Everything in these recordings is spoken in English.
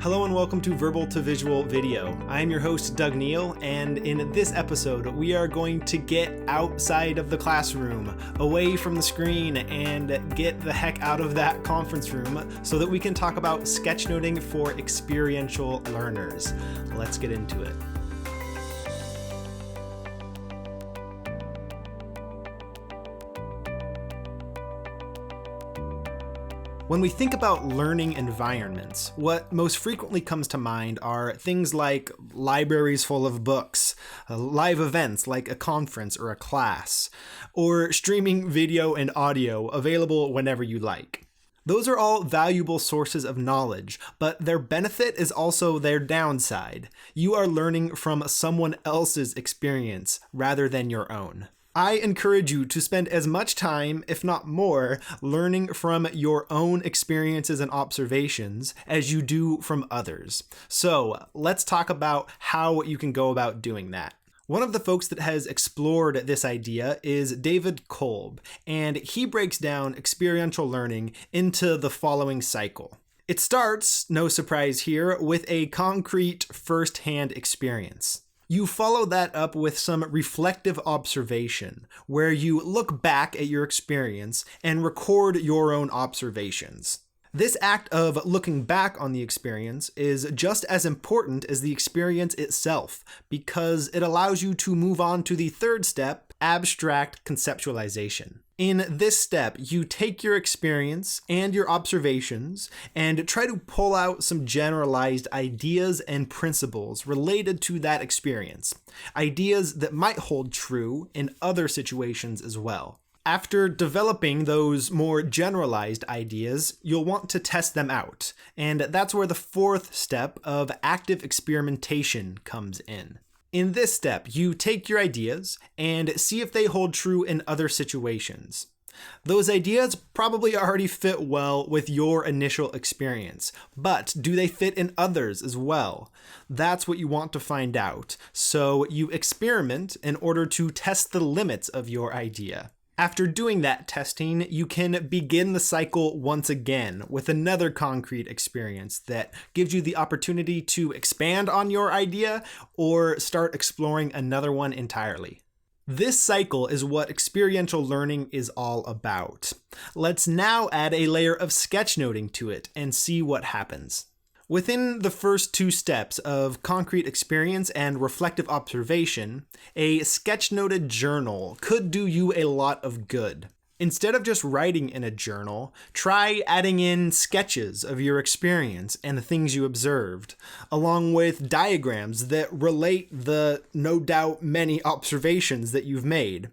Hello and welcome to Verbal to Visual Video. I'm your host, Doug Neill, and in this episode, we are going to get outside of the classroom, away from the screen, and get the heck out of that conference room so that we can talk about sketchnoting for experiential learners. Let's get into it. When we think about learning environments, what most frequently comes to mind are things like libraries full of books, live events like a conference or a class, or streaming video and audio available whenever you like. Those are all valuable sources of knowledge, but their benefit is also their downside. You are learning from someone else's experience rather than your own. I encourage you to spend as much time, if not more, learning from your own experiences and observations as you do from others. So let's talk about how you can go about doing that. One of the folks that has explored this idea is David Kolb, and he breaks down experiential learning into the following cycle. It starts, no surprise here, with a concrete first-hand experience. You follow that up with some reflective observation, where you look back at your experience and record your own observations. This act of looking back on the experience is just as important as the experience itself, because it allows you to move on to the third step, abstract conceptualization. In this step, you take your experience and your observations and try to pull out some generalized ideas and principles related to that experience, ideas that might hold true in other situations as well. After developing those more generalized ideas, you'll want to test them out, and that's where the fourth step of active experimentation comes in. In this step, you take your ideas and see if they hold true in other situations. Those ideas probably already fit well with your initial experience, but do they fit in others as well? That's what you want to find out, so you experiment in order to test the limits of your idea. After doing that testing, you can begin the cycle once again with another concrete experience that gives you the opportunity to expand on your idea or start exploring another one entirely. This cycle is what experiential learning is all about. Let's now add a layer of sketchnoting to it and see what happens. Within the first two steps of concrete experience and reflective observation, a sketchnoted journal could do you a lot of good. Instead of just writing in a journal, try adding in sketches of your experience and the things you observed, along with diagrams that relate the no doubt many observations that you've made.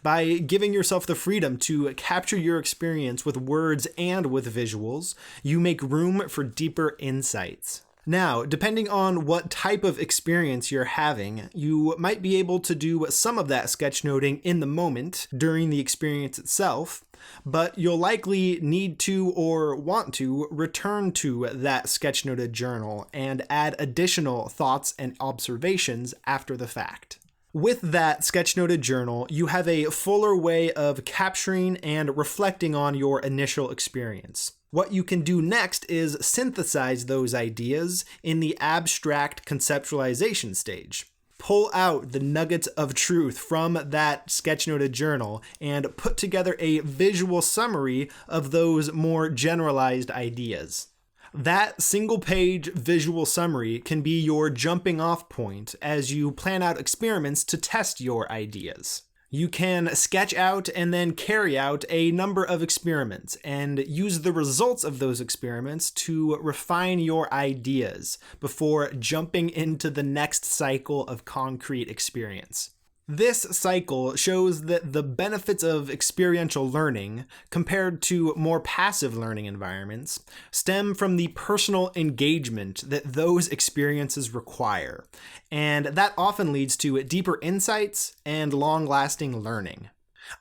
By giving yourself the freedom to capture your experience with words and with visuals, you make room for deeper insights. Now, depending on what type of experience you're having, you might be able to do some of that sketchnoting in the moment during the experience itself, but you'll likely need to or want to return to that sketchnoted journal and add additional thoughts and observations after the fact. With that sketchnoted journal, you have a fuller way of capturing and reflecting on your initial experience. What you can do next is synthesize those ideas in the abstract conceptualization stage. Pull out the nuggets of truth from that sketchnoted journal and put together a visual summary of those more generalized ideas. That single-page visual summary can be your jumping-off point as you plan out experiments to test your ideas. You can sketch out and then carry out a number of experiments and use the results of those experiments to refine your ideas before jumping into the next cycle of concrete experience. This cycle shows that the benefits of experiential learning, compared to more passive learning environments, stem from the personal engagement that those experiences require, and that often leads to deeper insights and long-lasting learning.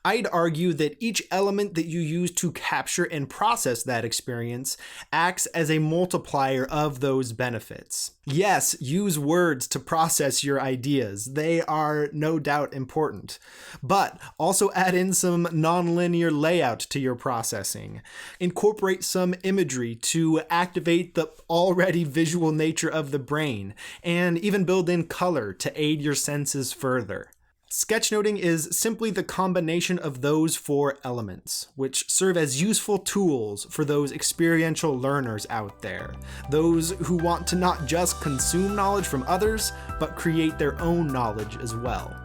I'd argue that each element that you use to capture and process that experience acts as a multiplier of those benefits. Yes, use words to process your ideas. They are no doubt important. But also add in some nonlinear layout to your processing. Incorporate some imagery to activate the already visual nature of the brain, and even build in color to aid your senses further. Sketchnoting is simply the combination of those four elements, which serve as useful tools for those experiential learners out there, those who want to not just consume knowledge from others, but create their own knowledge as well.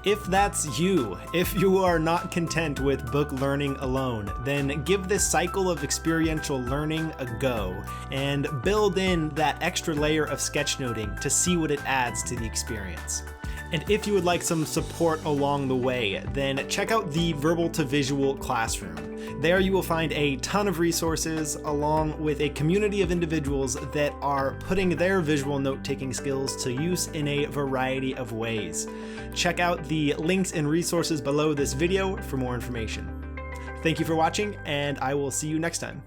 If that's you, if you are not content with book learning alone, then give this cycle of experiential learning a go and build in that extra layer of sketchnoting to see what it adds to the experience. And if you would like some support along the way, then check out the Verbal to Visual Classroom. There you will find a ton of resources along with a community of individuals that are putting their visual note-taking skills to use in a variety of ways. Check out the links and resources below this video for more information. Thank you for watching, and I will see you next time.